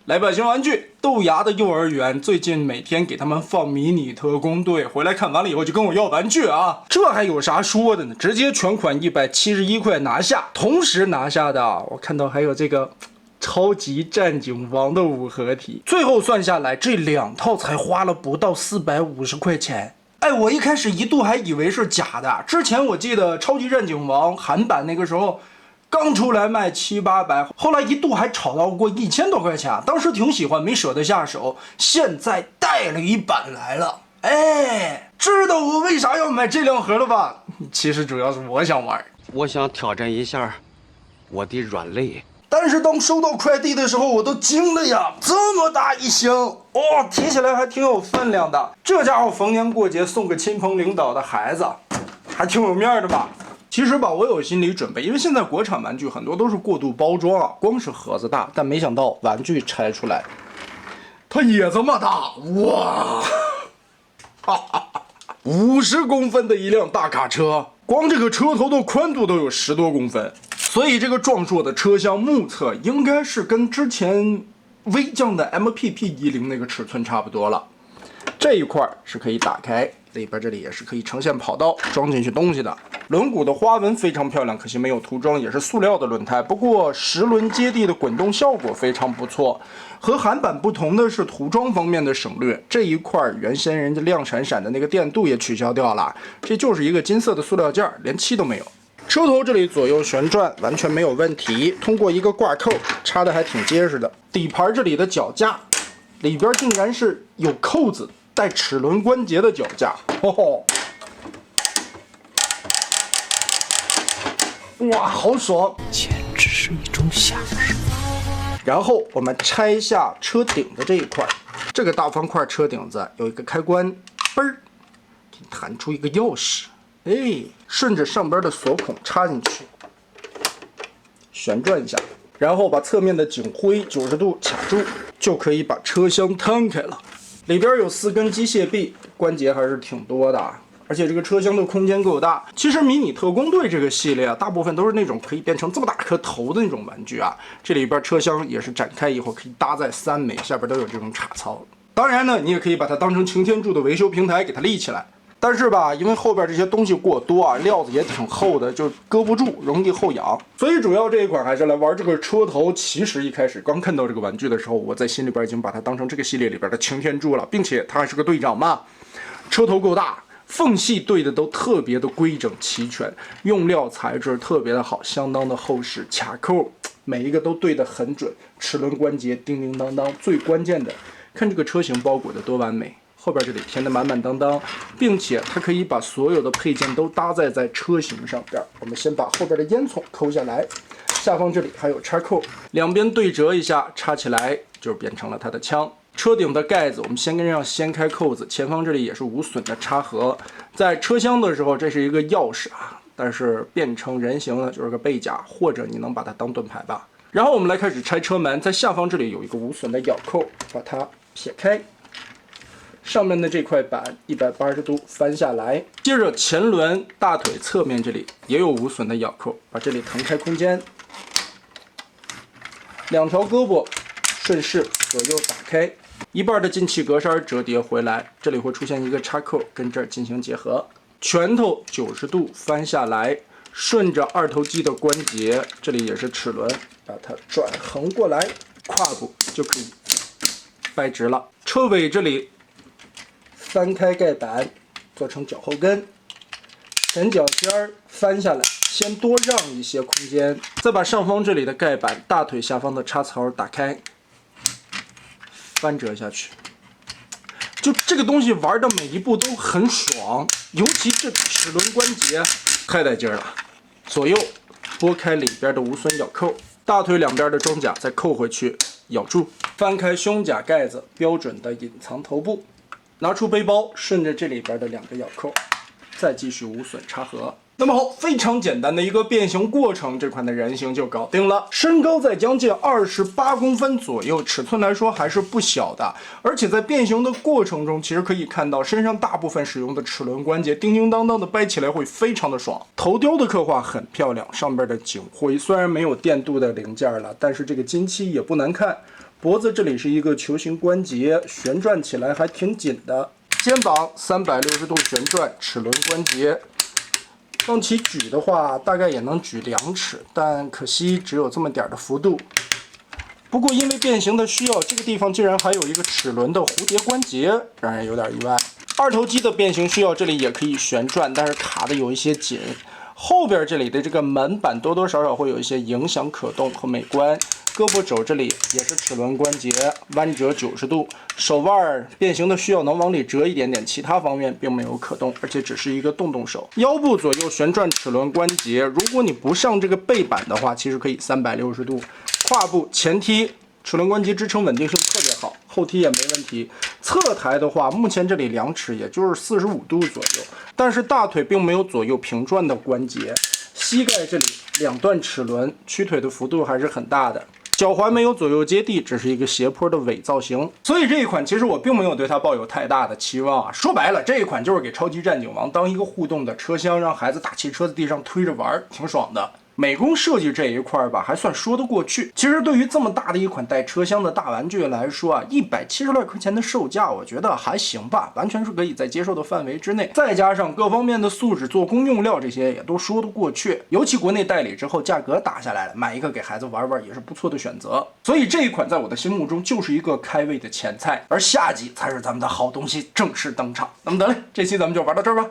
来吧，新玩具豆芽的幼儿园最近每天给他们放迷你特工队，回来看完了以后就跟我要玩具啊，这还有啥说的呢？直接全款171块拿下，同时拿下的我看到还有这个超级战警王的5合体，最后算下来这2套才花了不到450块钱。哎，我一开始一度还以为是假的，之前我记得超级战警王韩版那个时候刚出来卖700-800，后来一度还炒到过1000多块钱，当时挺喜欢，没舍得下手。现在带了一版来了，哎，知道我为啥要买这2盒了吧？其实主要是我想玩，我想挑战一下我的软肋。但是当收到快递的时候，我都惊了呀！这么大一箱，哦，提起来还挺有分量的。这家伙逢年过节送个亲朋领导的孩子，还挺有面的吧？其实吧，我有心理准备，因为现在国产玩具很多都是过度包装啊，光是盒子大，但没想到玩具拆出来，它也这么大，哇！50公分的一辆大卡车，光这个车头的宽度都有10多公分，所以这个壮硕的车厢目测应该是跟之前微将的 MPP10那个尺寸差不多了。这一块是可以打开，里边这里也是可以呈现跑道，装进去东西的。轮毂的花纹非常漂亮，可惜没有涂装，也是塑料的轮胎。不过10轮接地的滚动效果非常不错。和韩版不同的是涂装方面的省略，这一块原先人家亮闪闪的那个电镀也取消掉了，这就是一个金色的塑料件，连漆都没有。车头这里左右旋转完全没有问题，通过一个挂扣插的还挺结实的。底盘这里的脚架里边竟然是有扣子，带齿轮关节的脚架，哇，好爽，简直是一种享受。然后我们拆下车顶的这一块，这个大方块车顶子有一个开关，嘣儿，给你弹出一个钥匙，哎，顺着上边的锁孔插进去，旋转一下，然后把侧面的警徽90度卡住，就可以把车厢摊开了。里边有4根机械臂，关节还是挺多的，而且这个车厢的空间够大。其实迷你特工队这个系列啊，大部分都是那种可以变成这么大颗头的那种玩具啊。这里边车厢也是展开以后可以搭载3枚，下边都有这种插槽。当然呢，你也可以把它当成擎天柱的维修平台给它立起来。但是吧，因为后边这些东西过多啊，料子也挺厚的，就搁不住，容易后仰。所以主要这一款还是来玩这个车头。其实一开始刚看到这个玩具的时候，我在心里边已经把它当成这个系列里边的擎天柱了，并且它还是个队长嘛。车头够大，缝隙对的都特别的规整齐全，用料材质特别的好，相当的厚实，卡扣每一个都对得很准，齿轮关节叮叮当当。最关键的，看这个车型包裹的多完美。后边这里填的满满当当，并且它可以把所有的配件都搭载在车型上边。我们先把后边的烟囱抠下来，下方这里还有插扣，两边对折一下，插起来就变成了它的枪。车顶的盖子，我们先跟上掀开扣子，前方这里也是无损的插盒。在车厢的时候，这是一个钥匙啊，但是变成人形的就是个背夹，或者你能把它当盾牌吧。然后我们来开始拆车门，在下方这里有一个无损的咬扣，把它撇开。上面的这块板180度翻下来，接着前轮大腿侧面这里也有无损的咬扣，把这里腾开空间，2条胳膊顺势左右打开，一半的进气格栅折叠回来，这里会出现一个插扣，跟这儿进行结合。拳头90度翻下来，顺着2头肌的关节，这里也是齿轮，把它转横过来，胯部就可以掰直了。车尾这里翻开盖板，做成脚后跟，前脚尖翻下来，先多让一些空间，再把上方这里的盖板、大腿下方的插槽打开，翻折下去。就这个东西玩的每一步都很爽，尤其这齿轮关节太带劲了。左右拨开里边的无损咬扣，大腿两边的装甲再扣回去，咬住，翻开胸甲盖子，标准的隐藏头部。拿出背包，顺着这里边的2个咬扣，再继续无损插合。那么好，非常简单的一个变形过程，这款的人形就搞定了。身高在将近28公分左右，尺寸来说还是不小的。而且在变形的过程中，其实可以看到身上大部分使用的齿轮关节叮叮当当的掰起来会非常的爽。头雕的刻画很漂亮，上边的警徽虽然没有电镀的零件了，但是这个金漆也不难看。脖子这里是一个球形关节，旋转起来还挺紧的。肩膀360度旋转，齿轮关节。让其举的话，大概也能举2尺，但可惜只有这么点的幅度。不过因为变形的需要，这个地方竟然还有一个齿轮的蝴蝶关节，让人有点意外。二头肌的变形需要，这里也可以旋转，但是卡的有一些紧。后边这里的这个门板多多少少会有一些影响可动和美观。胳膊肘这里也是齿轮关节，弯折90度。手腕变形的需要能往里折一点点，其他方面并没有可动，而且只是一个动动手。腰部左右旋转齿轮关节，如果你不上这个背板的话，其实可以360度。胯部前踢。齿轮关节支撑稳定性特别好，后踢也没问题。侧抬的话，目前这里2尺，也就是45度左右。但是大腿并没有左右平转的关节，膝盖这里2段齿轮，屈腿的幅度还是很大的。脚踝没有左右接地，只是一个斜坡的伪造型。所以这一款其实我并没有对它抱有太大的期望啊。说白了，这一款就是给超级战警王当一个互动的车厢，让孩子打汽车在地上推着玩，挺爽的。美工设计这一块吧，还算说得过去。其实对于这么大的一款带车厢的大玩具来说啊，170来块钱的售价，我觉得还行吧，完全是可以在接受的范围之内。再加上各方面的素质、做工用料这些也都说得过去。尤其国内代理之后，价格打下来了，买一个给孩子玩玩也是不错的选择。所以这一款在我的心目中就是一个开胃的前菜，而下集才是咱们的好东西正式登场。那么得嘞，这期咱们就玩到这儿吧。